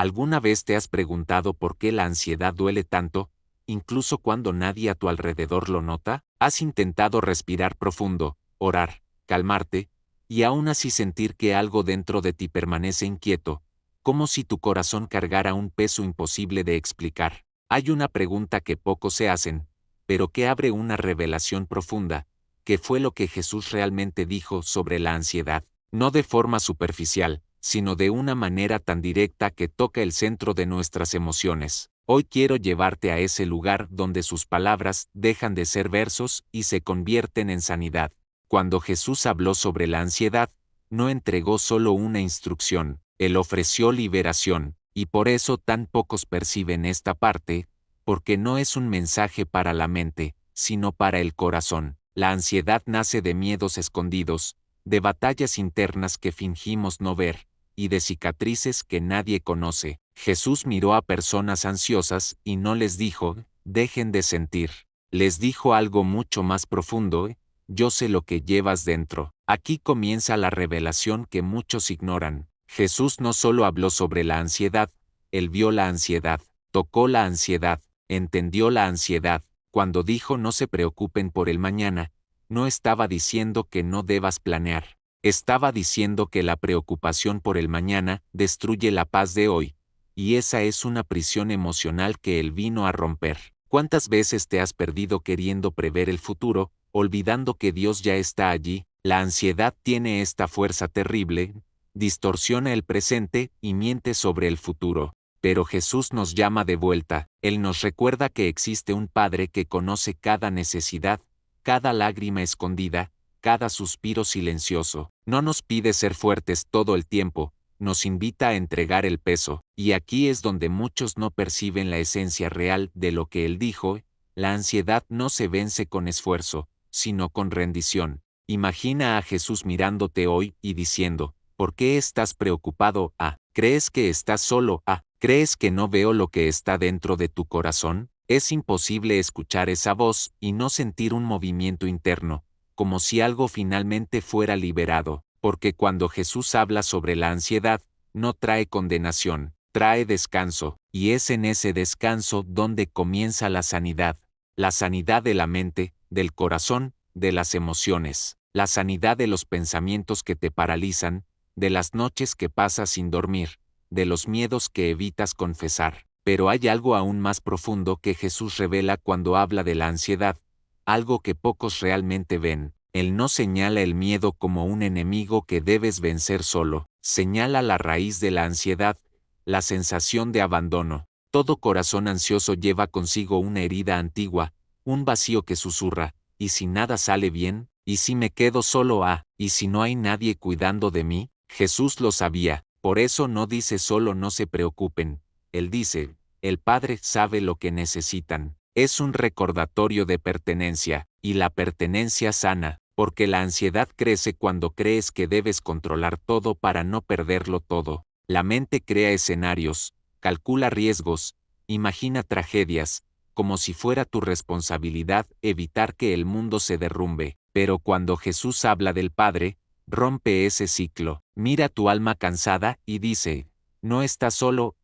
¿Alguna vez te has preguntado por qué la ansiedad duele tanto, incluso cuando nadie a tu alrededor lo nota? ¿Has intentado respirar profundo, orar, calmarte, y aún así sentir que algo dentro de ti permanece inquieto, como si tu corazón cargara un peso imposible de explicar? Hay una pregunta que pocos se hacen, pero que abre una revelación profunda. ¿Qué fue lo que Jesús realmente dijo sobre la ansiedad? No de forma superficial, sino de una manera tan directa que toca el centro de nuestras emociones. Hoy quiero llevarte a ese lugar donde sus palabras dejan de ser versos y se convierten en sanidad. Cuando Jesús habló sobre la ansiedad, no entregó solo una instrucción, él ofreció liberación, y por eso tan pocos perciben esta parte, porque no es un mensaje para la mente, sino para el corazón. La ansiedad nace de miedos escondidos, de batallas internas que fingimos no ver, y de cicatrices que nadie conoce. Jesús miró a personas ansiosas y no les dijo, dejen de sentir. Les dijo algo mucho más profundo, yo sé lo que llevas dentro. Aquí comienza la revelación que muchos ignoran. Jesús no solo habló sobre la ansiedad, él vio la ansiedad, tocó la ansiedad, entendió la ansiedad. Cuando dijo no se preocupen por el mañana, no estaba diciendo que no debas planear. Estaba diciendo que la preocupación por el mañana destruye la paz de hoy, y esa es una prisión emocional que él vino a romper. ¿Cuántas veces te has perdido queriendo prever el futuro, olvidando que Dios ya está allí? La ansiedad tiene esta fuerza terrible, distorsiona el presente y miente sobre el futuro. Pero Jesús nos llama de vuelta, Él nos recuerda que existe un Padre que conoce cada necesidad, cada lágrima escondida, cada suspiro silencioso. No nos pide ser fuertes todo el tiempo, nos invita a entregar el peso, y aquí es donde muchos no perciben la esencia real de lo que Él dijo. La ansiedad no se vence con esfuerzo, sino con rendición. Imagina a Jesús mirándote hoy y diciendo, ¿por qué estás preocupado? ¿Crees que estás solo? ¿Crees que no veo lo que está dentro de tu corazón? Es imposible escuchar esa voz y no sentir un movimiento interno, como si algo finalmente fuera liberado, porque cuando Jesús habla sobre la ansiedad, no trae condenación, trae descanso, y es en ese descanso donde comienza la sanidad de la mente, del corazón, de las emociones, la sanidad de los pensamientos que te paralizan, de las noches que pasas sin dormir, de los miedos que evitas confesar. Pero hay algo aún más profundo que Jesús revela cuando habla de la ansiedad, algo que pocos realmente ven. Él no señala el miedo como un enemigo que debes vencer solo, señala la raíz de la ansiedad, la sensación de abandono. Todo corazón ansioso lleva consigo una herida antigua, un vacío que susurra, ¿y si nada sale bien? ¿Y si me quedo solo? ¿Y si no hay nadie cuidando de mí? Jesús lo sabía, por eso no dice solo no se preocupen, Él dice, el Padre sabe lo que necesitan. Es un recordatorio de pertenencia, y la pertenencia sana, porque la ansiedad crece cuando crees que debes controlar todo para no perderlo todo. La mente crea escenarios, calcula riesgos, imagina tragedias, como si fuera tu responsabilidad evitar que el mundo se derrumbe. Pero cuando Jesús habla del Padre, rompe ese ciclo. Mira tu alma cansada y dice, no estás solo,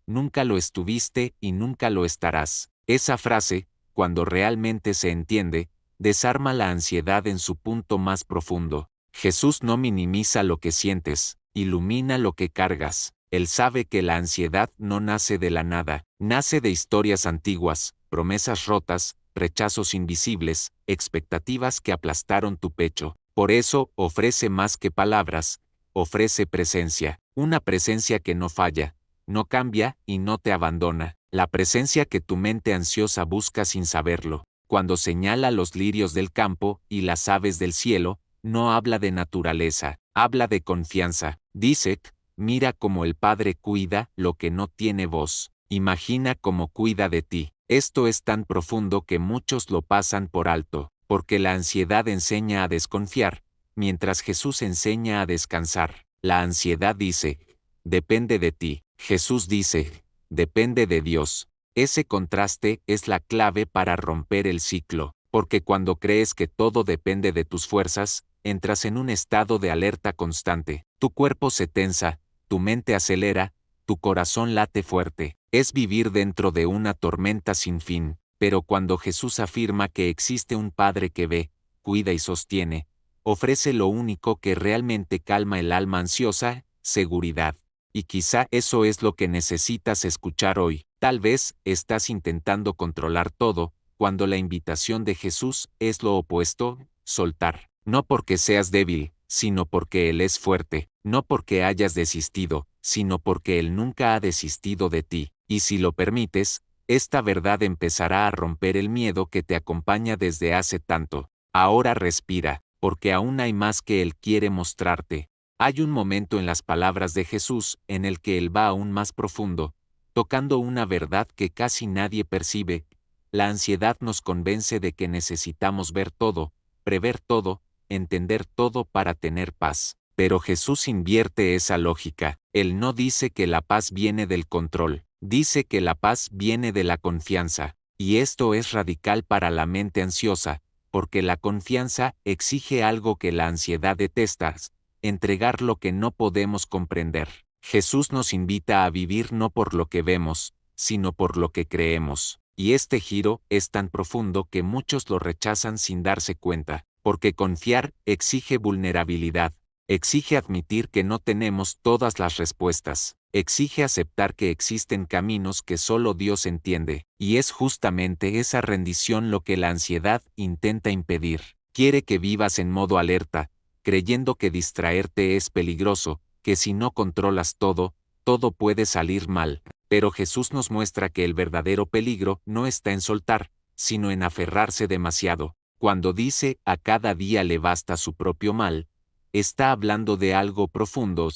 nunca lo estuviste y nunca lo estarás. Esa frase, cuando realmente se entiende, desarma la ansiedad en su punto más profundo. Jesús no minimiza lo que sientes, ilumina lo que cargas. Él sabe que la ansiedad no nace de la nada, nace de historias antiguas, promesas rotas, rechazos invisibles, expectativas que aplastaron tu pecho. Por eso, ofrece más que palabras, ofrece presencia, una presencia que no falla, no cambia y no te abandona, la presencia que tu mente ansiosa busca sin saberlo. Cuando señala los lirios del campo y las aves del cielo, no habla de naturaleza, habla de confianza. Dice, mira cómo el Padre cuida lo que no tiene voz, imagina cómo cuida de ti. Esto es tan profundo que muchos lo pasan por alto, porque la ansiedad enseña a desconfiar, mientras Jesús enseña a descansar. La ansiedad dice, depende de ti. Jesús dice, depende de Dios. Ese contraste es la clave para romper el ciclo, porque cuando crees que todo depende de tus fuerzas, entras en un estado de alerta constante. Tu cuerpo se tensa, tu mente acelera, tu corazón late fuerte, es vivir dentro de una tormenta sin fin, pero cuando Jesús afirma que existe un Padre que ve, cuida y sostiene, ofrece lo único que realmente calma el alma ansiosa, seguridad. Y quizá eso es lo que necesitas escuchar hoy. Tal vez estás intentando controlar todo, cuando la invitación de Jesús es lo opuesto, soltar. No porque seas débil, sino porque Él es fuerte, no porque hayas desistido, sino porque Él nunca ha desistido de ti. Y si lo permites, esta verdad empezará a romper el miedo que te acompaña desde hace tanto. Ahora respira, porque aún hay más que Él quiere mostrarte. Hay un momento en las palabras de Jesús en el que Él va aún más profundo, tocando una verdad que casi nadie percibe. La ansiedad nos convence de que necesitamos ver todo, prever todo, entender todo para tener paz. Pero Jesús invierte esa lógica. Él no dice que la paz viene del control, dice que la paz viene de la confianza. Y esto es radical para la mente ansiosa, porque la confianza exige algo que la ansiedad detesta: entregar lo que no podemos comprender. Jesús nos invita a vivir no por lo que vemos, sino por lo que creemos. Y este giro es tan profundo que muchos lo rechazan sin darse cuenta, porque confiar exige vulnerabilidad, exige admitir que no tenemos todas las respuestas, exige aceptar que existen caminos que solo Dios entiende, y es justamente esa rendición lo que la ansiedad intenta impedir. Quiere que vivas en modo alerta, creyendo que distraerte es peligroso, que si no controlas todo, todo puede salir mal. Pero Jesús nos muestra que el verdadero peligro no está en soltar, sino en aferrarse demasiado. Cuando dice a cada día le basta su propio mal, está hablando de algo profundo.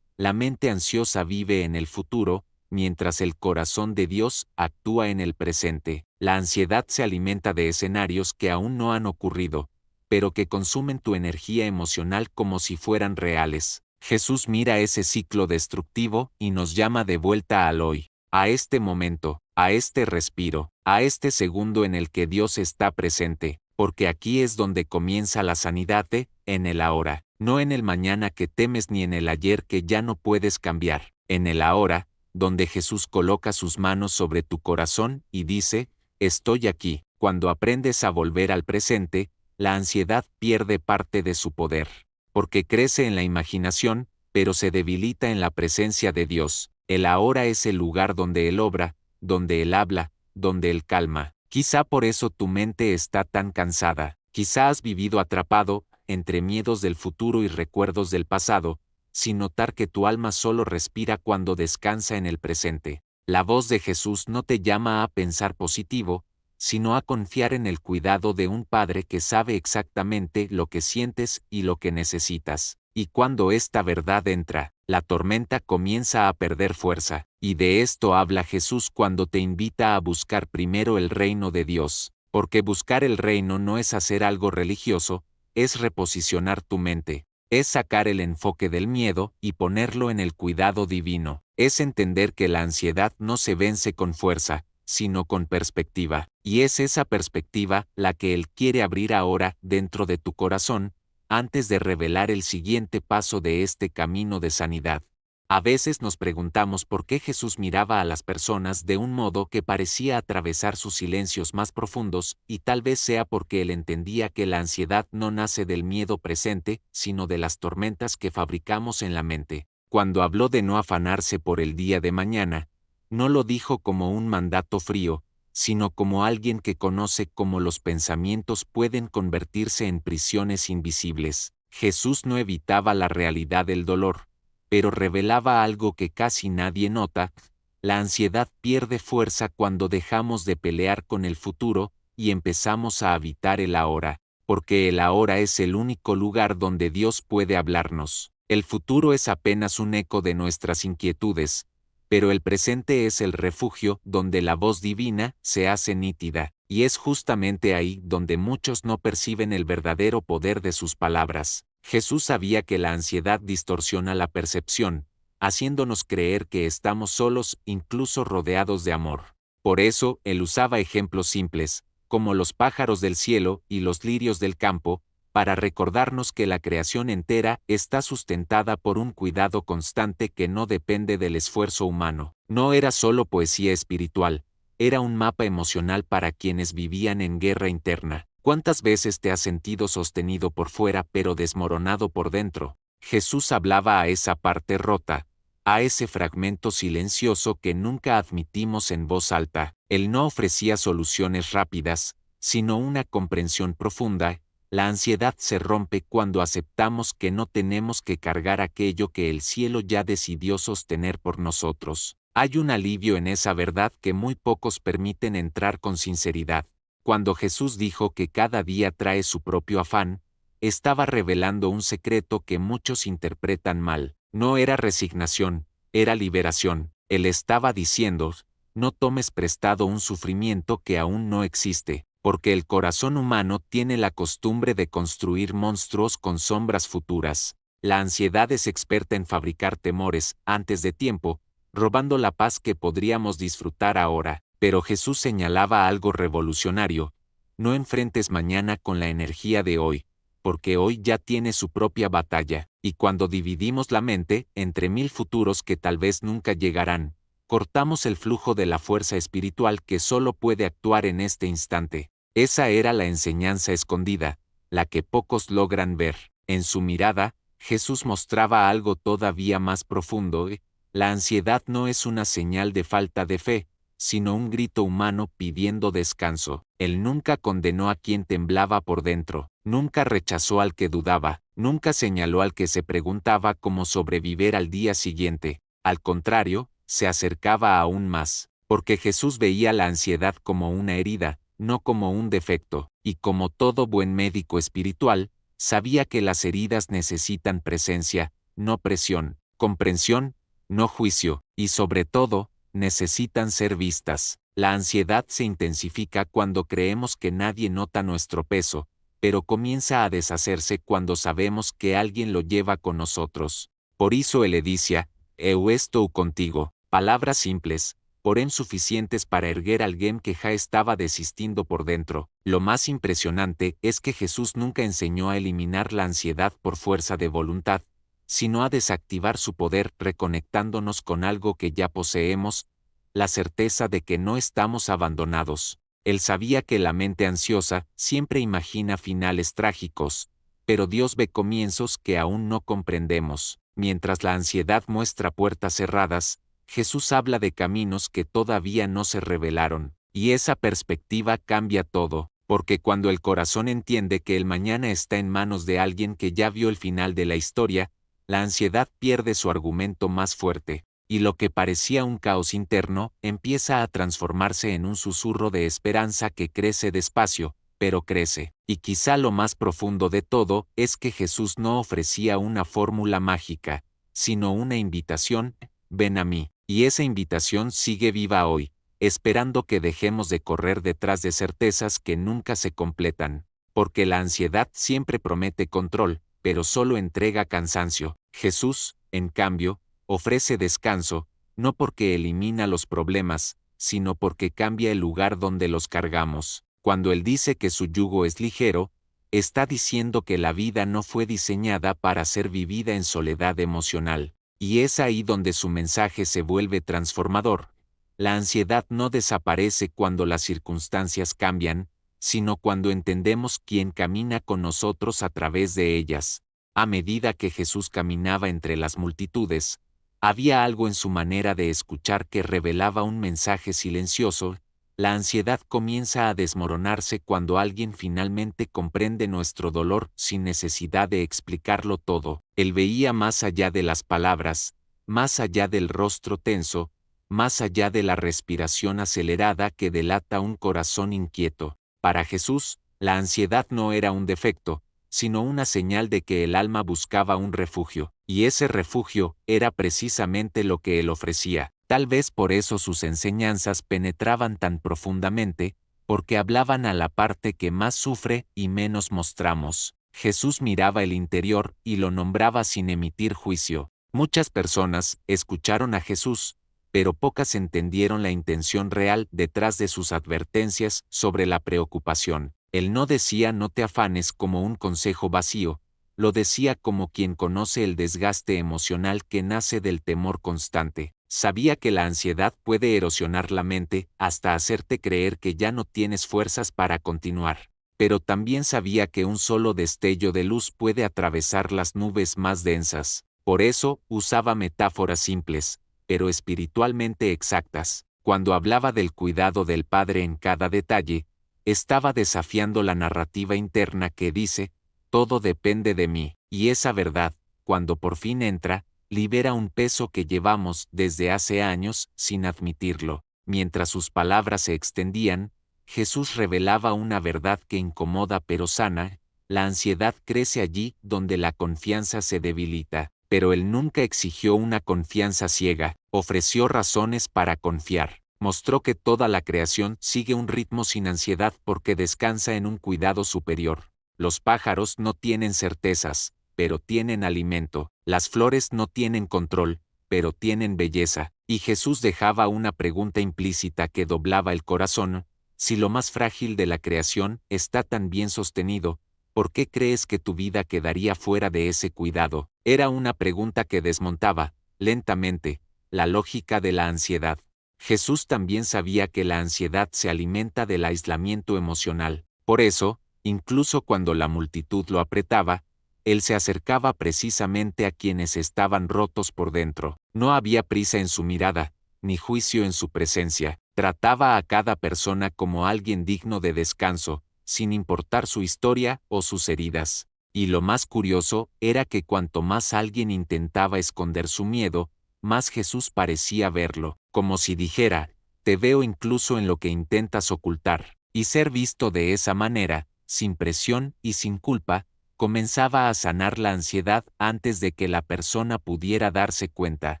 La mente ansiosa vive en el futuro, mientras el corazón de Dios actúa en el presente. La ansiedad se alimenta de escenarios que aún no han ocurrido, pero que consumen tu energía emocional como si fueran reales. Jesús mira ese ciclo destructivo y nos llama de vuelta al hoy, a este momento, a este respiro, a este segundo en el que Dios está presente, porque aquí es donde comienza la sanidad en el ahora, no en el mañana que temes ni en el ayer que ya no puedes cambiar, en el ahora, donde Jesús coloca sus manos sobre tu corazón y dice, estoy aquí. Cuando aprendes a volver al presente, la ansiedad pierde parte de su poder, porque crece en la imaginación, pero se debilita en la presencia de Dios. El ahora es el lugar donde Él obra, donde Él habla, donde Él calma. Quizá por eso tu mente está tan cansada, quizá has vivido atrapado, entre miedos del futuro y recuerdos del pasado, sin notar que tu alma solo respira cuando descansa en el presente. La voz de Jesús no te llama a pensar positivo, sino a confiar en el cuidado de un Padre que sabe exactamente lo que sientes y lo que necesitas. Y cuando esta verdad entra, la tormenta comienza a perder fuerza, y de esto habla Jesús cuando te invita a buscar primero el reino de Dios, porque buscar el reino no es hacer algo religioso, es reposicionar tu mente, es sacar el enfoque del miedo y ponerlo en el cuidado divino, es entender que la ansiedad no se vence con fuerza, sino con perspectiva, y es esa perspectiva la que Él quiere abrir ahora dentro de tu corazón, antes de revelar el siguiente paso de este camino de sanidad. A veces nos preguntamos por qué Jesús miraba a las personas de un modo que parecía atravesar sus silencios más profundos, y tal vez sea porque Él entendía que la ansiedad no nace del miedo presente, sino de las tormentas que fabricamos en la mente. Cuando habló de no afanarse por el día de mañana, no lo dijo como un mandato frío, sino como alguien que conoce cómo los pensamientos pueden convertirse en prisiones invisibles. Jesús no evitaba la realidad del dolor, pero revelaba algo que casi nadie nota: la ansiedad pierde fuerza cuando dejamos de pelear con el futuro y empezamos a habitar el ahora, porque el ahora es el único lugar donde Dios puede hablarnos. El futuro es apenas un eco de nuestras inquietudes, pero el presente es el refugio donde la voz divina se hace nítida, y es justamente ahí donde muchos no perciben el verdadero poder de sus palabras. Jesús sabía que la ansiedad distorsiona la percepción, haciéndonos creer que estamos solos incluso rodeados de amor. Por eso, Él usaba ejemplos simples, como los pájaros del cielo y los lirios del campo, para recordarnos que la creación entera está sustentada por un cuidado constante que no depende del esfuerzo humano. No era solo poesía espiritual, era un mapa emocional para quienes vivían en guerra interna. ¿Cuántas veces te has sentido sostenido por fuera pero desmoronado por dentro? Jesús hablaba a esa parte rota, a ese fragmento silencioso que nunca admitimos en voz alta. Él no ofrecía soluciones rápidas, sino una comprensión profunda. La ansiedad se rompe cuando aceptamos que no tenemos que cargar aquello que el cielo ya decidió sostener por nosotros. Hay un alivio en esa verdad que muy pocos permiten entrar con sinceridad. Cuando Jesús dijo que cada día trae su propio afán, estaba revelando un secreto que muchos interpretan mal. No era resignación, era liberación. Él estaba diciendo, no tomes prestado un sufrimiento que aún no existe, porque el corazón humano tiene la costumbre de construir monstruos con sombras futuras. La ansiedad es experta en fabricar temores antes de tiempo, robando la paz que podríamos disfrutar ahora. Pero Jesús señalaba algo revolucionario: no enfrentes mañana con la energía de hoy, porque hoy ya tiene su propia batalla, y cuando dividimos la mente entre 1000 futuros que tal vez nunca llegarán, cortamos el flujo de la fuerza espiritual que solo puede actuar en este instante. Esa era la enseñanza escondida, la que pocos logran ver. En su mirada, Jesús mostraba algo todavía más profundo. La ansiedad no es una señal de falta de fe, sino un grito humano pidiendo descanso. Él nunca condenó a quien temblaba por dentro, nunca rechazó al que dudaba, nunca señaló al que se preguntaba cómo sobrevivir al día siguiente. Al contrario, se acercaba aún más, porque Jesús veía la ansiedad como una herida, no como un defecto, y como todo buen médico espiritual, sabía que las heridas necesitan presencia, no presión, comprensión, no juicio, y sobre todo, necesitan ser vistas. La ansiedad se intensifica cuando creemos que nadie nota nuestro peso, pero comienza a deshacerse cuando sabemos que alguien lo lleva con nosotros. Por eso él le dice, eu estou contigo, palabras simples, porém suficientes para erguer a alguien que ya estaba desistiendo por dentro. Lo más impresionante es que Jesús nunca enseñó a eliminar la ansiedad por fuerza de voluntad, sino a desactivar su poder reconectándonos con algo que ya poseemos, la certeza de que no estamos abandonados. Él sabía que la mente ansiosa siempre imagina finales trágicos, pero Dios ve comienzos que aún no comprendemos. Mientras la ansiedad muestra puertas cerradas, Jesús habla de caminos que todavía no se revelaron, y esa perspectiva cambia todo, porque cuando el corazón entiende que el mañana está en manos de alguien que ya vio el final de la historia, la ansiedad pierde su argumento más fuerte, y lo que parecía un caos interno empieza a transformarse en un susurro de esperanza que crece despacio, pero crece. Y quizá lo más profundo de todo es que Jesús no ofrecía una fórmula mágica, sino una invitación: ven a mí. Y esa invitación sigue viva hoy, esperando que dejemos de correr detrás de certezas que nunca se completan, porque la ansiedad siempre promete control, pero solo entrega cansancio. Jesús, en cambio, ofrece descanso, no porque elimina los problemas, sino porque cambia el lugar donde los cargamos. Cuando Él dice que su yugo es ligero, está diciendo que la vida no fue diseñada para ser vivida en soledad emocional, y es ahí donde su mensaje se vuelve transformador. La ansiedad no desaparece cuando las circunstancias cambian, sino cuando entendemos quién camina con nosotros a través de ellas. A medida que Jesús caminaba entre las multitudes, había algo en su manera de escuchar que revelaba un mensaje silencioso. La ansiedad comienza a desmoronarse cuando alguien finalmente comprende nuestro dolor sin necesidad de explicarlo todo. Él veía más allá de las palabras, más allá del rostro tenso, más allá de la respiración acelerada que delata un corazón inquieto. Para Jesús, la ansiedad no era un defecto, sino una señal de que el alma buscaba un refugio, y ese refugio era precisamente lo que él ofrecía. Tal vez por eso sus enseñanzas penetraban tan profundamente, porque hablaban a la parte que más sufre y menos mostramos. Jesús miraba el interior y lo nombraba sin emitir juicio. Muchas personas escucharon a Jesús, pero pocas entendieron la intención real detrás de sus advertencias sobre la preocupación. Él no decía no te afanes como un consejo vacío, lo decía como quien conoce el desgaste emocional que nace del temor constante. Sabía que la ansiedad puede erosionar la mente hasta hacerte creer que ya no tienes fuerzas para continuar. Pero también sabía que un solo destello de luz puede atravesar las nubes más densas. Por eso usaba metáforas simples, pero espiritualmente exactas. Cuando hablaba del cuidado del Padre en cada detalle, estaba desafiando la narrativa interna que dice, todo depende de mí, y esa verdad, cuando por fin entra, libera un peso que llevamos desde hace años sin admitirlo. Mientras sus palabras se extendían, Jesús revelaba una verdad que incomoda pero sana, la ansiedad crece allí donde la confianza se debilita, pero él nunca exigió una confianza ciega, ofreció razones para confiar. Mostró que toda la creación sigue un ritmo sin ansiedad porque descansa en un cuidado superior. Los pájaros no tienen certezas, pero tienen alimento. Las flores no tienen control, pero tienen belleza. Y Jesús dejaba una pregunta implícita que doblaba el corazón. Si lo más frágil de la creación está tan bien sostenido, ¿por qué crees que tu vida quedaría fuera de ese cuidado? Era una pregunta que desmontaba, lentamente, la lógica de la ansiedad. Jesús también sabía que la ansiedad se alimenta del aislamiento emocional. Por eso, incluso cuando la multitud lo apretaba, él se acercaba precisamente a quienes estaban rotos por dentro. No había prisa en su mirada, ni juicio en su presencia. Trataba a cada persona como alguien digno de descanso, sin importar su historia o sus heridas. Y lo más curioso era que cuanto más alguien intentaba esconder su miedo, más Jesús parecía verlo, como si dijera, te veo incluso en lo que intentas ocultar. Y ser visto de esa manera, sin presión y sin culpa, comenzaba a sanar la ansiedad antes de que la persona pudiera darse cuenta,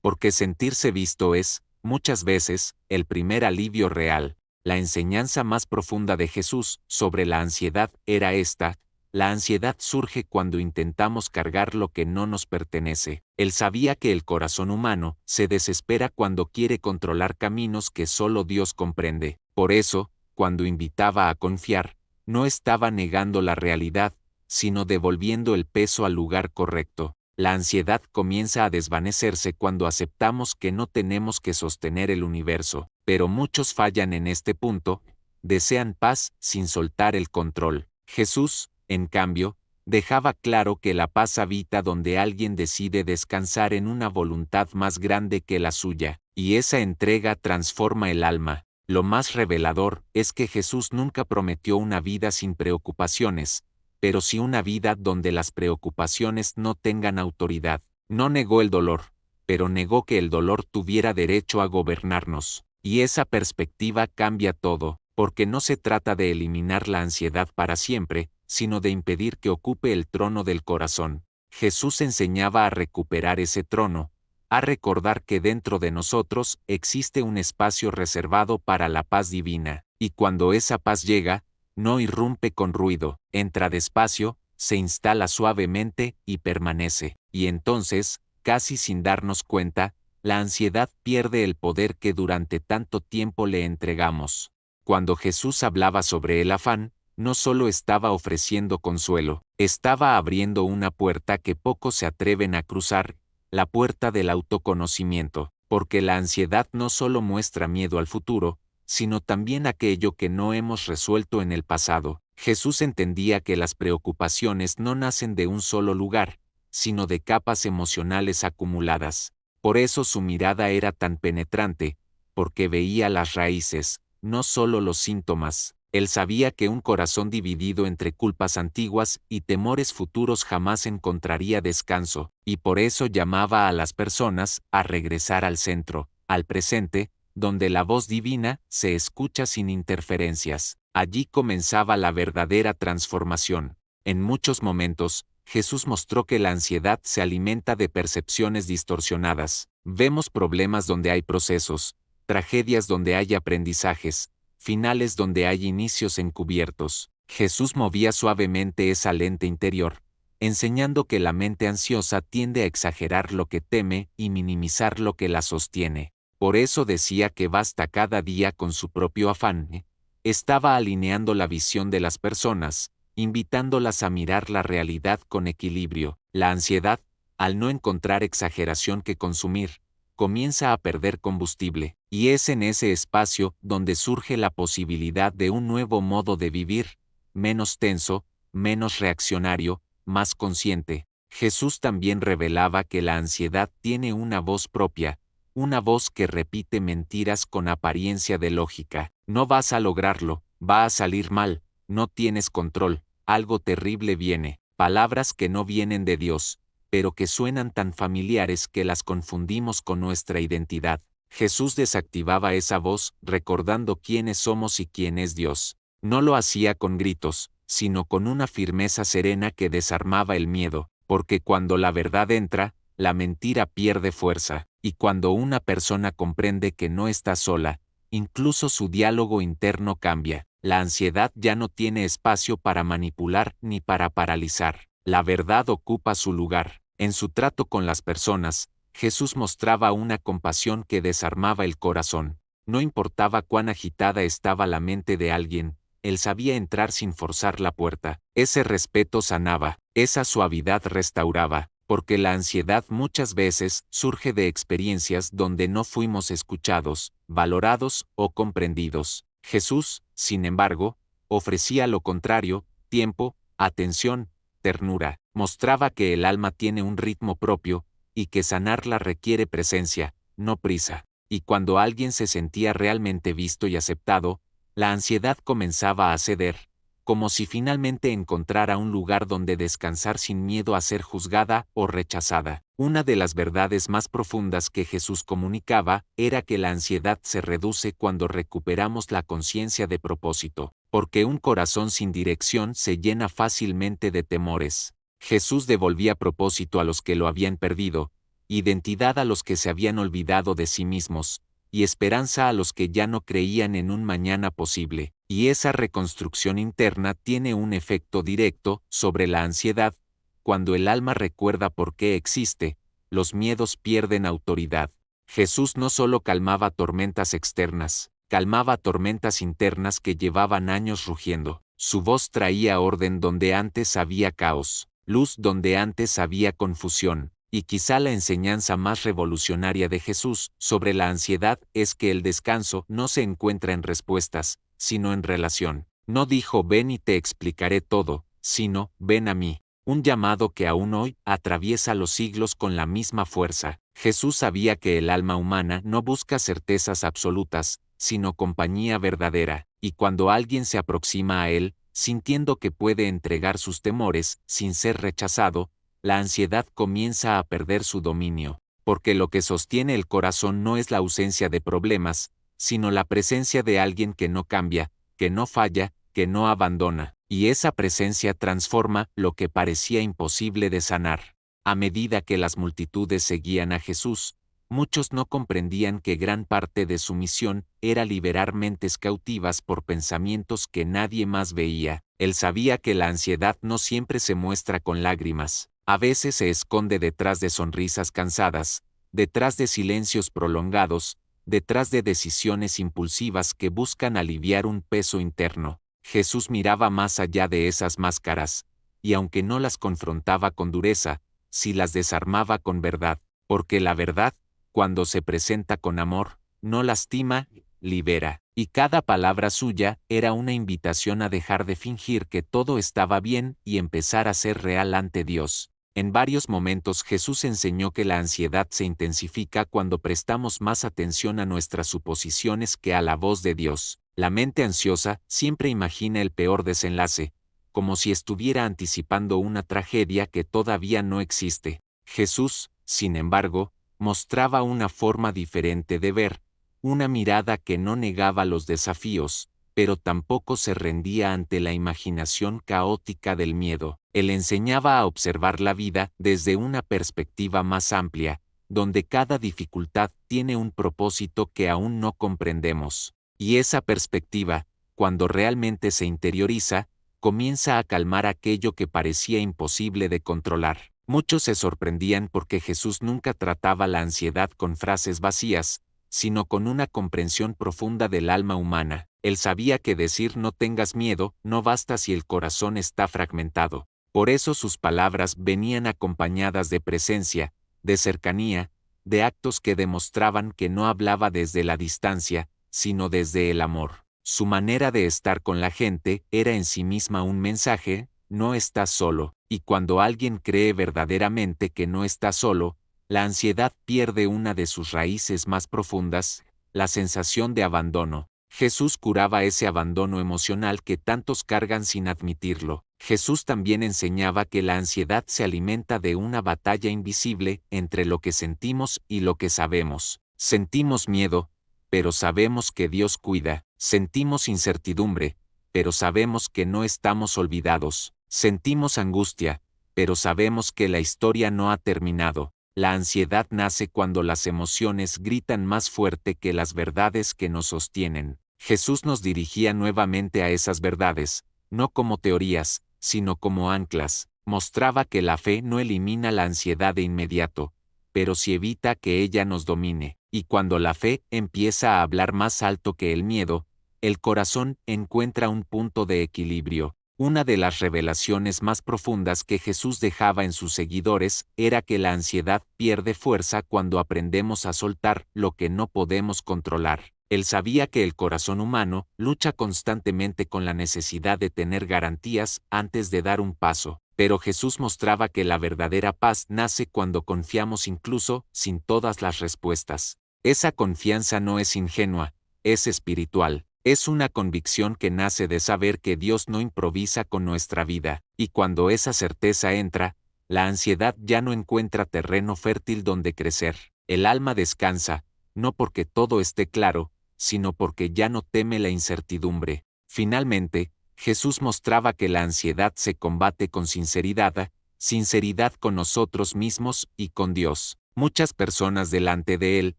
porque sentirse visto es, muchas veces, el primer alivio real. La enseñanza más profunda de Jesús sobre la ansiedad era esta: la ansiedad surge cuando intentamos cargar lo que no nos pertenece. Él sabía que el corazón humano se desespera cuando quiere controlar caminos que solo Dios comprende. Por eso, cuando invitaba a confiar, no estaba negando la realidad, sino devolviendo el peso al lugar correcto. La ansiedad comienza a desvanecerse cuando aceptamos que no tenemos que sostener el universo, pero muchos fallan en este punto, desean paz sin soltar el control. Jesús, en cambio, dejaba claro que la paz habita donde alguien decide descansar en una voluntad más grande que la suya, y esa entrega transforma el alma. Lo más revelador es que Jesús nunca prometió una vida sin preocupaciones, pero sí una vida donde las preocupaciones no tengan autoridad. No negó el dolor, pero negó que el dolor tuviera derecho a gobernarnos. Y esa perspectiva cambia todo, porque no se trata de eliminar la ansiedad para siempre, sino de impedir que ocupe el trono del corazón. Jesús enseñaba a recuperar ese trono, a recordar que dentro de nosotros existe un espacio reservado para la paz divina, y cuando esa paz llega, no irrumpe con ruido, entra despacio, se instala suavemente y permanece. Y entonces, casi sin darnos cuenta, la ansiedad pierde el poder que durante tanto tiempo le entregamos. Cuando Jesús hablaba sobre el afán, no solo estaba ofreciendo consuelo, estaba abriendo una puerta que pocos se atreven a cruzar, la puerta del autoconocimiento, porque la ansiedad no solo muestra miedo al futuro, sino también aquello que no hemos resuelto en el pasado. Jesús entendía que las preocupaciones no nacen de un solo lugar, sino de capas emocionales acumuladas. Por eso su mirada era tan penetrante, porque veía las raíces, no solo los síntomas. Él sabía que un corazón dividido entre culpas antiguas y temores futuros jamás encontraría descanso, y por eso llamaba a las personas a regresar al centro, al presente, donde la voz divina se escucha sin interferencias. Allí comenzaba la verdadera transformación. En muchos momentos, Jesús mostró que la ansiedad se alimenta de percepciones distorsionadas. Vemos problemas donde hay procesos, tragedias donde hay aprendizajes, finales donde hay inicios encubiertos. Jesús movía suavemente esa lente interior, enseñando que la mente ansiosa tiende a exagerar lo que teme y minimizar lo que la sostiene. Por eso decía que basta cada día con su propio afán, Estaba alineando la visión de las personas, invitándolas a mirar la realidad con equilibrio. La ansiedad, al no encontrar exageración que consumir, comienza a perder combustible, y es en ese espacio donde surge la posibilidad de un nuevo modo de vivir, menos tenso, menos reaccionario, más consciente. Jesús también revelaba que la ansiedad tiene una voz propia, una voz que repite mentiras con apariencia de lógica. No vas a lograrlo, va a salir mal, no tienes control, algo terrible viene. Palabras que no vienen de Dios, pero que suenan tan familiares que las confundimos con nuestra identidad. Jesús desactivaba esa voz, recordando quiénes somos y quién es Dios. No lo hacía con gritos, sino con una firmeza serena que desarmaba el miedo, porque cuando la verdad entra, la mentira pierde fuerza, y cuando una persona comprende que no está sola, incluso su diálogo interno cambia. La ansiedad ya no tiene espacio para manipular ni para paralizar. La verdad ocupa su lugar. En su trato con las personas, Jesús mostraba una compasión que desarmaba el corazón. No importaba cuán agitada estaba la mente de alguien, él sabía entrar sin forzar la puerta. Ese respeto sanaba, esa suavidad restauraba, porque la ansiedad muchas veces surge de experiencias donde no fuimos escuchados, valorados o comprendidos. Jesús, sin embargo, ofrecía lo contrario: tiempo, atención, ternura. Mostraba que el alma tiene un ritmo propio, y que sanarla requiere presencia, no prisa. Y cuando alguien se sentía realmente visto y aceptado, la ansiedad comenzaba a ceder, como si finalmente encontrara un lugar donde descansar sin miedo a ser juzgada o rechazada. Una de las verdades más profundas que Jesús comunicaba era que la ansiedad se reduce cuando recuperamos la conciencia de propósito, porque un corazón sin dirección se llena fácilmente de temores. Jesús devolvía propósito a los que lo habían perdido, identidad a los que se habían olvidado de sí mismos, y esperanza a los que ya no creían en un mañana posible. Y esa reconstrucción interna tiene un efecto directo sobre la ansiedad. Cuando el alma recuerda por qué existe, los miedos pierden autoridad. Jesús no solo calmaba tormentas externas, calmaba tormentas internas que llevaban años rugiendo. Su voz traía orden donde antes había caos, luz donde antes había confusión. Y quizá la enseñanza más revolucionaria de Jesús sobre la ansiedad es que el descanso no se encuentra en respuestas, sino en relación. No dijo ven y te explicaré todo, sino ven a mí. Un llamado que aún hoy atraviesa los siglos con la misma fuerza. Jesús sabía que el alma humana no busca certezas absolutas, sino compañía verdadera, y cuando alguien se aproxima a él, sintiendo que puede entregar sus temores sin ser rechazado, la ansiedad comienza a perder su dominio, porque lo que sostiene el corazón no es la ausencia de problemas, sino la presencia de alguien que no cambia, que no falla, que no abandona, y esa presencia transforma lo que parecía imposible de sanar. A medida que las multitudes seguían a Jesús, muchos no comprendían que gran parte de su misión era liberar mentes cautivas por pensamientos que nadie más veía. Él sabía que la ansiedad no siempre se muestra con lágrimas. A veces se esconde detrás de sonrisas cansadas, detrás de silencios prolongados, detrás de decisiones impulsivas que buscan aliviar un peso interno. Jesús miraba más allá de esas máscaras, y aunque no las confrontaba con dureza, sí las desarmaba con verdad, porque la verdad, cuando se presenta con amor, no lastima, libera. Y cada palabra suya era una invitación a dejar de fingir que todo estaba bien y empezar a ser real ante Dios. En varios momentos Jesús enseñó que la ansiedad se intensifica cuando prestamos más atención a nuestras suposiciones que a la voz de Dios. La mente ansiosa siempre imagina el peor desenlace, como si estuviera anticipando una tragedia que todavía no existe. Jesús, sin embargo, mostraba una forma diferente de ver, una mirada que no negaba los desafíos, pero tampoco se rendía ante la imaginación caótica del miedo. Él enseñaba a observar la vida desde una perspectiva más amplia, donde cada dificultad tiene un propósito que aún no comprendemos. Y esa perspectiva, cuando realmente se interioriza, comienza a calmar aquello que parecía imposible de controlar. Muchos se sorprendían porque Jesús nunca trataba la ansiedad con frases vacías, sino con una comprensión profunda del alma humana. Él sabía que decir no tengas miedo no basta si el corazón está fragmentado. Por eso sus palabras venían acompañadas de presencia, de cercanía, de actos que demostraban que no hablaba desde la distancia, sino desde el amor. Su manera de estar con la gente era en sí misma un mensaje: no estás solo, y cuando alguien cree verdaderamente que no está solo, la ansiedad pierde una de sus raíces más profundas, la sensación de abandono. Jesús curaba ese abandono emocional que tantos cargan sin admitirlo. Jesús también enseñaba que la ansiedad se alimenta de una batalla invisible entre lo que sentimos y lo que sabemos. Sentimos miedo, pero sabemos que Dios cuida. Sentimos incertidumbre, pero sabemos que no estamos olvidados. Sentimos angustia, pero sabemos que la historia no ha terminado. La ansiedad nace cuando las emociones gritan más fuerte que las verdades que nos sostienen. Jesús nos dirigía nuevamente a esas verdades, no como teorías, sino como anclas. Mostraba que la fe no elimina la ansiedad de inmediato, pero sí evita que ella nos domine. Y cuando la fe empieza a hablar más alto que el miedo, el corazón encuentra un punto de equilibrio. Una de las revelaciones más profundas que Jesús dejaba en sus seguidores era que la ansiedad pierde fuerza cuando aprendemos a soltar lo que no podemos controlar. Él sabía que el corazón humano lucha constantemente con la necesidad de tener garantías antes de dar un paso, pero Jesús mostraba que la verdadera paz nace cuando confiamos incluso sin todas las respuestas. Esa confianza no es ingenua, es espiritual. Es una convicción que nace de saber que Dios no improvisa con nuestra vida, y cuando esa certeza entra, la ansiedad ya no encuentra terreno fértil donde crecer. El alma descansa, no porque todo esté claro, sino porque ya no teme la incertidumbre. Finalmente, Jesús mostraba que la ansiedad se combate con sinceridad, sinceridad con nosotros mismos y con Dios. Muchas personas delante de Él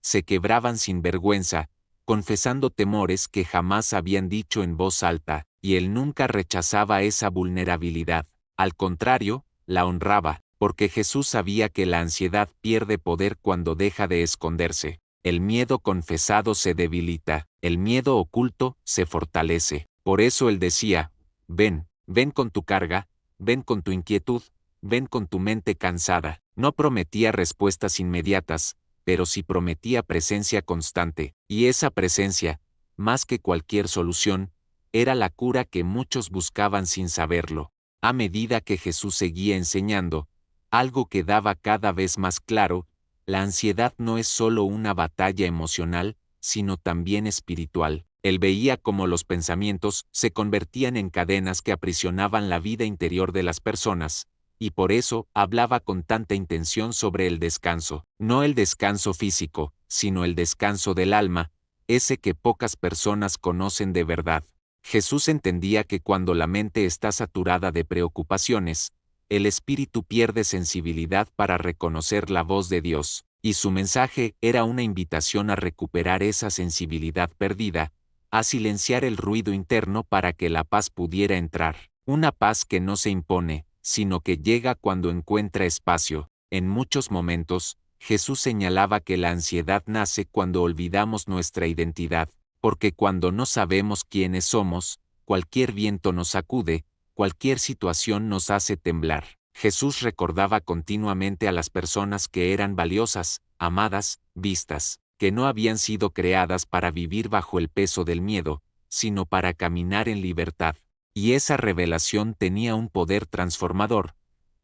se quebraban sin vergüenza, confesando temores que jamás habían dicho en voz alta, y Él nunca rechazaba esa vulnerabilidad. Al contrario, la honraba, porque Jesús sabía que la ansiedad pierde poder cuando deja de esconderse. El miedo confesado se debilita, el miedo oculto se fortalece. Por eso Él decía: ven, ven con tu carga, ven con tu inquietud, ven con tu mente cansada. No prometía respuestas inmediatas, pero sí prometía presencia constante, y esa presencia, más que cualquier solución, era la cura que muchos buscaban sin saberlo. A medida que Jesús seguía enseñando, algo quedaba cada vez más claro: la ansiedad no es solo una batalla emocional, sino también espiritual. Él veía cómo los pensamientos se convertían en cadenas que aprisionaban la vida interior de las personas, y por eso hablaba con tanta intención sobre el descanso, no el descanso físico, sino el descanso del alma, ese que pocas personas conocen de verdad. Jesús entendía que cuando la mente está saturada de preocupaciones, el espíritu pierde sensibilidad para reconocer la voz de Dios, y su mensaje era una invitación a recuperar esa sensibilidad perdida, a silenciar el ruido interno para que la paz pudiera entrar, una paz que no se impone, sino que llega cuando encuentra espacio. En muchos momentos, Jesús señalaba que la ansiedad nace cuando olvidamos nuestra identidad, porque cuando no sabemos quiénes somos, cualquier viento nos sacude, cualquier situación nos hace temblar. Jesús recordaba continuamente a las personas que eran valiosas, amadas, vistas, que no habían sido creadas para vivir bajo el peso del miedo, sino para caminar en libertad. Y esa revelación tenía un poder transformador.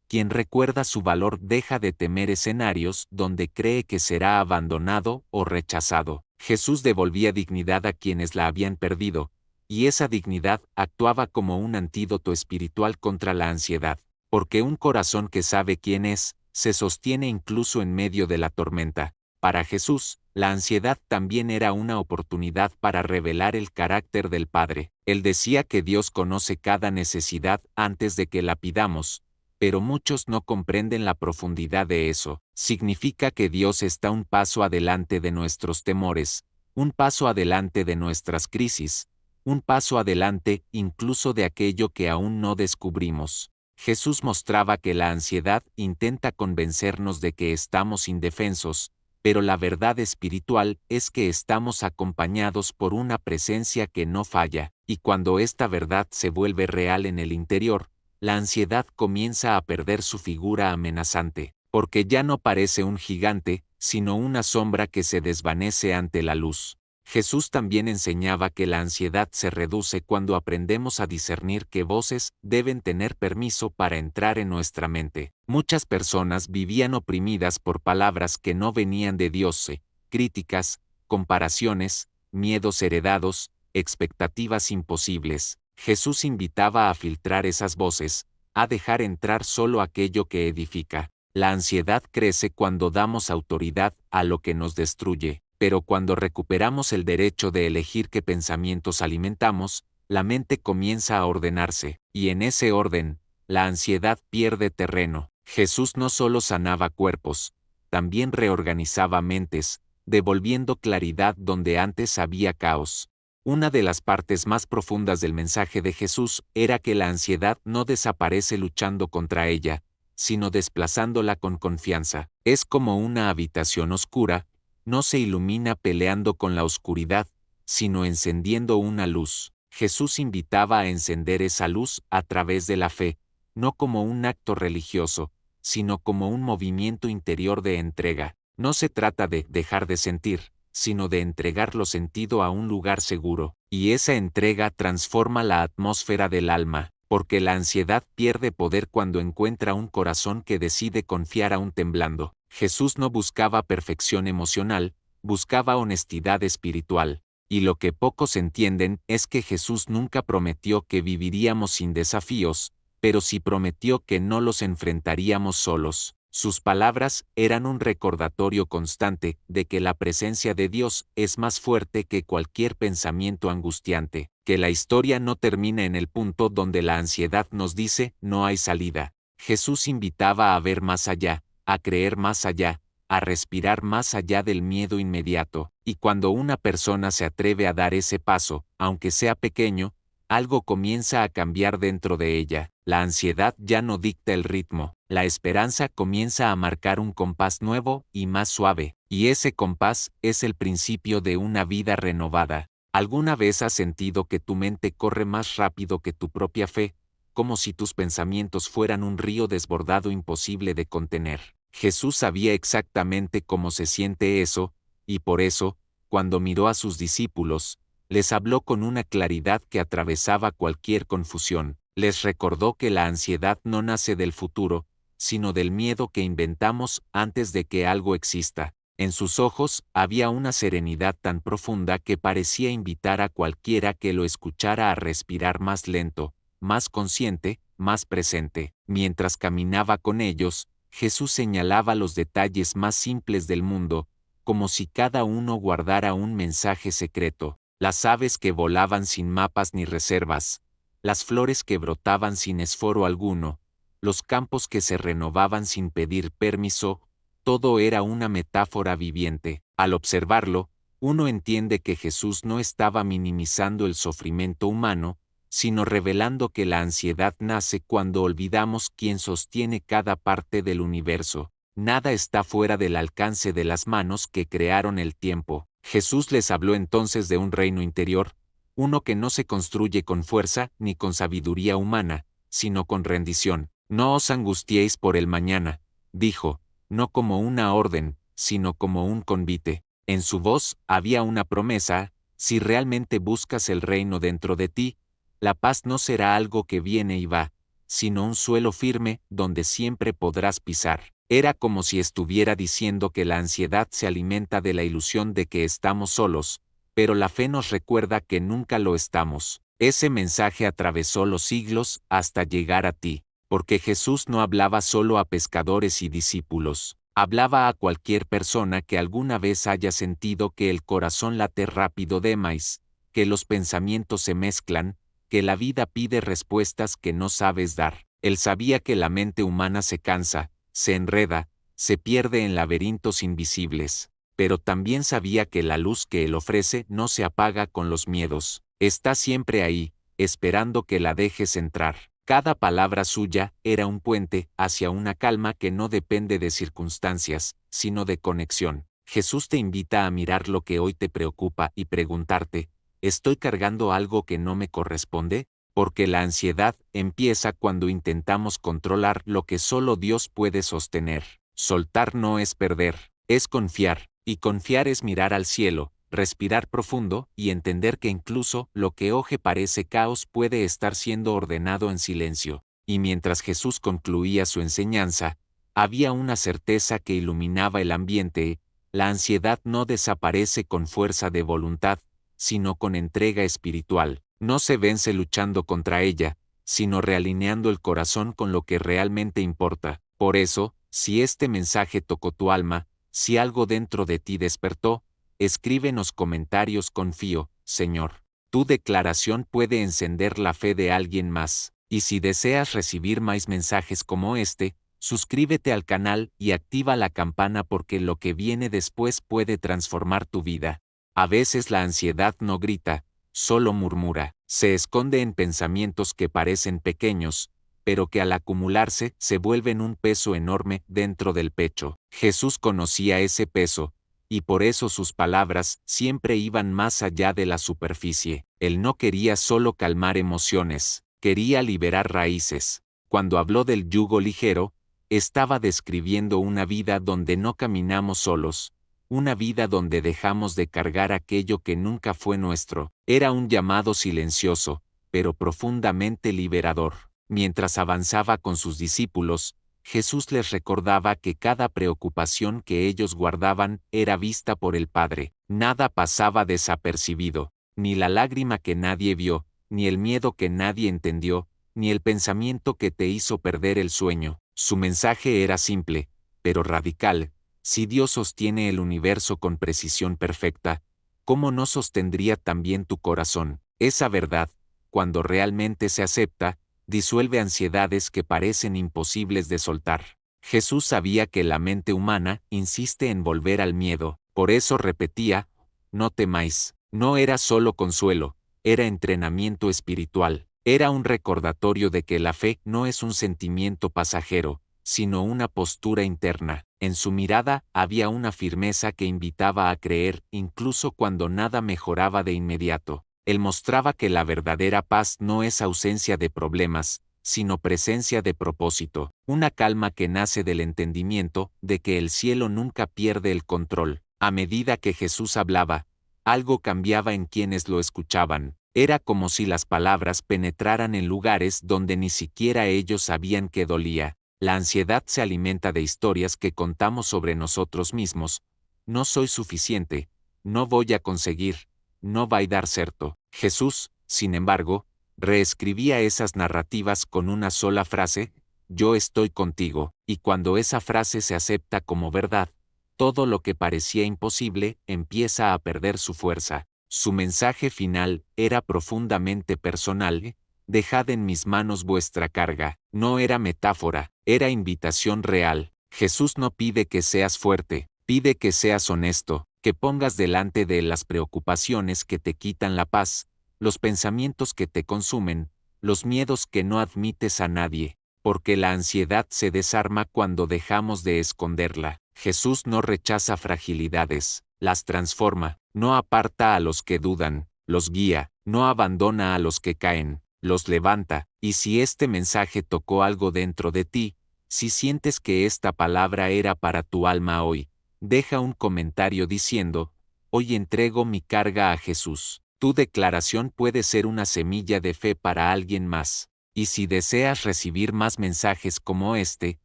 Quien recuerda su valor deja de temer escenarios donde cree que será abandonado o rechazado. Jesús devolvía dignidad a quienes la habían perdido, y esa dignidad actuaba como un antídoto espiritual contra la ansiedad, porque un corazón que sabe quién es, se sostiene incluso en medio de la tormenta. Para Jesús, la ansiedad también era una oportunidad para revelar el carácter del Padre. Él decía que Dios conoce cada necesidad antes de que la pidamos, pero muchos no comprenden la profundidad de eso. Significa que Dios está un paso adelante de nuestros temores, un paso adelante de nuestras crisis, un paso adelante incluso de aquello que aún no descubrimos. Jesús mostraba que la ansiedad intenta convencernos de que estamos indefensos, pero la verdad espiritual es que estamos acompañados por una presencia que no falla, y cuando esta verdad se vuelve real en el interior, la ansiedad comienza a perder su figura amenazante, porque ya no parece un gigante, sino una sombra que se desvanece ante la luz. Jesús también enseñaba que la ansiedad se reduce cuando aprendemos a discernir qué voces deben tener permiso para entrar en nuestra mente. Muchas personas vivían oprimidas por palabras que no venían de Dios, críticas, comparaciones, miedos heredados, expectativas imposibles. Jesús invitaba a filtrar esas voces, a dejar entrar solo aquello que edifica. La ansiedad crece cuando damos autoridad a lo que nos destruye, pero cuando recuperamos el derecho de elegir qué pensamientos alimentamos, la mente comienza a ordenarse, y en ese orden, la ansiedad pierde terreno. Jesús no solo sanaba cuerpos, también reorganizaba mentes, devolviendo claridad donde antes había caos. Una de las partes más profundas del mensaje de Jesús era que la ansiedad no desaparece luchando contra ella, sino desplazándola con confianza. Es como una habitación oscura, no se ilumina peleando con la oscuridad, sino encendiendo una luz. Jesús invitaba a encender esa luz a través de la fe, no como un acto religioso, sino como un movimiento interior de entrega. No se trata de dejar de sentir, sino de entregarlo sentido a un lugar seguro, y esa entrega transforma la atmósfera del alma, porque la ansiedad pierde poder cuando encuentra un corazón que decide confiar aún temblando. Jesús no buscaba perfección emocional, buscaba honestidad espiritual, y lo que pocos entienden es que Jesús nunca prometió que viviríamos sin desafíos, pero sí prometió que no los enfrentaríamos solos. Sus palabras eran un recordatorio constante de que la presencia de Dios es más fuerte que cualquier pensamiento angustiante, que la historia no termina en el punto donde la ansiedad nos dice no hay salida. Jesús invitaba a ver más allá, a creer más allá, a respirar más allá del miedo inmediato, y cuando una persona se atreve a dar ese paso, aunque sea pequeño, algo comienza a cambiar dentro de ella. La ansiedad ya no dicta el ritmo, la esperanza comienza a marcar un compás nuevo y más suave, y ese compás es el principio de una vida renovada. ¿Alguna vez has sentido que tu mente corre más rápido que tu propia fe, como si tus pensamientos fueran un río desbordado imposible de contener? Jesús sabía exactamente cómo se siente eso, y por eso, cuando miró a sus discípulos, les habló con una claridad que atravesaba cualquier confusión. Les recordó que la ansiedad no nace del futuro, sino del miedo que inventamos antes de que algo exista. En sus ojos había una serenidad tan profunda que parecía invitar a cualquiera que lo escuchara a respirar más lento, más consciente, más presente. Mientras caminaba con ellos, Jesús señalaba los detalles más simples del mundo, como si cada uno guardara un mensaje secreto. Las aves que volaban sin mapas ni reservas, las flores que brotaban sin esforo alguno, los campos que se renovaban sin pedir permiso, todo era una metáfora viviente. Al observarlo, uno entiende que Jesús no estaba minimizando el sufrimiento humano, sino revelando que la ansiedad nace cuando olvidamos quién sostiene cada parte del universo. Nada está fuera del alcance de las manos que crearon el tiempo. Jesús les habló entonces de un reino interior, uno que no se construye con fuerza ni con sabiduría humana, sino con rendición. No os angustiéis por el mañana, dijo, no como una orden, sino como un convite. En su voz había una promesa: si realmente buscas el reino dentro de ti, la paz no será algo que viene y va, sino un suelo firme donde siempre podrás pisar. Era como si estuviera diciendo que la ansiedad se alimenta de la ilusión de que estamos solos, pero la fe nos recuerda que nunca lo estamos. Ese mensaje atravesó los siglos hasta llegar a ti, porque Jesús no hablaba solo a pescadores y discípulos, hablaba a cualquier persona que alguna vez haya sentido que el corazón late rápido de maíz, que los pensamientos se mezclan, que la vida pide respuestas que no sabes dar. Él sabía que la mente humana se cansa, se enreda, se pierde en laberintos invisibles, pero también sabía que la luz que él ofrece no se apaga con los miedos, está siempre ahí, esperando que la dejes entrar. Cada palabra suya era un puente hacia una calma que no depende de circunstancias, sino de conexión. Jesús te invita a mirar lo que hoy te preocupa y preguntarte, ¿estoy cargando algo que no me corresponde? Porque la ansiedad empieza cuando intentamos controlar lo que solo Dios puede sostener. Soltar no es perder, es confiar, y confiar es mirar al cielo, respirar profundo y entender que incluso lo que hoy parece caos puede estar siendo ordenado en silencio. Y mientras Jesús concluía su enseñanza, había una certeza que iluminaba el ambiente: la ansiedad no desaparece con fuerza de voluntad, sino con entrega espiritual. No se vence luchando contra ella, sino realineando el corazón con lo que realmente importa. Por eso, si este mensaje tocó tu alma, si algo dentro de ti despertó, escríbenos comentarios. Confío, Señor. Tu declaración puede encender la fe de alguien más. Y si deseas recibir más mensajes como este, suscríbete al canal y activa la campana, porque lo que viene después puede transformar tu vida. A veces la ansiedad no grita, solo murmura, se esconde en pensamientos que parecen pequeños, pero que al acumularse se vuelven un peso enorme dentro del pecho. Jesús conocía ese peso, y por eso sus palabras siempre iban más allá de la superficie. Él no quería solo calmar emociones, quería liberar raíces. Cuando habló del yugo ligero, estaba describiendo una vida donde no caminamos solos, una vida donde dejamos de cargar aquello que nunca fue nuestro. Era un llamado silencioso, pero profundamente liberador. Mientras avanzaba con sus discípulos, Jesús les recordaba que cada preocupación que ellos guardaban era vista por el Padre. Nada pasaba desapercibido, ni la lágrima que nadie vio, ni el miedo que nadie entendió, ni el pensamiento que te hizo perder el sueño. Su mensaje era simple, pero radical. Si Dios sostiene el universo con precisión perfecta, ¿cómo no sostendría también tu corazón? Esa verdad, cuando realmente se acepta, disuelve ansiedades que parecen imposibles de soltar. Jesús sabía que la mente humana insiste en volver al miedo, por eso repetía, no temáis. No era solo consuelo, era entrenamiento espiritual. Era un recordatorio de que la fe no es un sentimiento pasajero, sino una postura interna. En su mirada había una firmeza que invitaba a creer incluso cuando nada mejoraba de inmediato. Él mostraba que la verdadera paz no es ausencia de problemas, sino presencia de propósito, una calma que nace del entendimiento de que el cielo nunca pierde el control. A medida que Jesús hablaba, algo cambiaba en quienes lo escuchaban. Era como si las palabras penetraran en lugares donde ni siquiera ellos sabían que dolía. La ansiedad se alimenta de historias que contamos sobre nosotros mismos. No soy suficiente, no voy a conseguir, no va a dar cierto. Jesús, sin embargo, reescribía esas narrativas con una sola frase: yo estoy contigo. Y cuando esa frase se acepta como verdad, todo lo que parecía imposible empieza a perder su fuerza. Su mensaje final era profundamente personal: dejad en mis manos vuestra carga. No era metáfora, era invitación real. Jesús no pide que seas fuerte, pide que seas honesto, que pongas delante de él las preocupaciones que te quitan la paz, los pensamientos que te consumen, los miedos que no admites a nadie, porque la ansiedad se desarma cuando dejamos de esconderla. Jesús no rechaza fragilidades, las transforma, no aparta a los que dudan, los guía, no abandona a los que caen, los levanta. Y si este mensaje tocó algo dentro de ti, si sientes que esta palabra era para tu alma hoy, deja un comentario diciendo: hoy entrego mi carga a Jesús. Tu declaración puede ser una semilla de fe para alguien más. Y si deseas recibir más mensajes como este,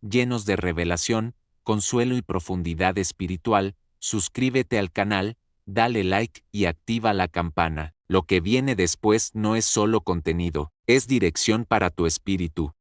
llenos de revelación, consuelo y profundidad espiritual, suscríbete al canal, dale like y activa la campana. Lo que viene después no es solo contenido, es dirección para tu espíritu.